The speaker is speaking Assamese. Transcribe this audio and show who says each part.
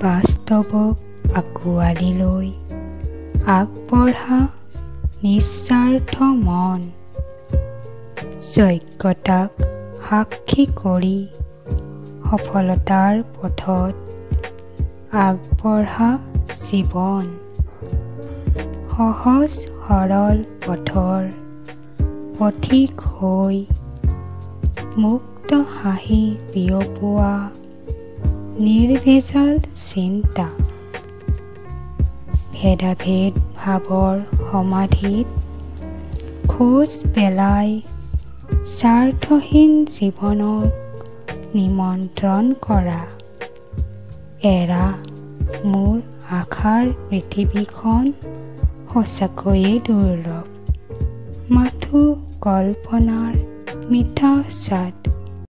Speaker 1: বাস্তৱক আঁকোৱালি লৈ আগবঢ়া নিস্বাৰ্থ মন, যোগ্যতাক সাক্ষী কৰি সফলতাৰ পথত আগবঢ়া জীৱন, সহজ সৰল পথৰ পথিক হৈ মুক্ত হাঁহি বিয়পোৱা নিৰ্ভেজাল চিন্তা, ভেদাভেদ ভাৱৰ সমাধিত খোজ পেলাই স্বাৰ্থহীন জীৱনক নিমন্ত্ৰণ কৰা, এৰা মোৰ আশাৰ পৃথিৱীখন সঁচাকৈয়ে দুৰ্লভ, মাথো কল্পনাৰ মিঠা স্বাদ।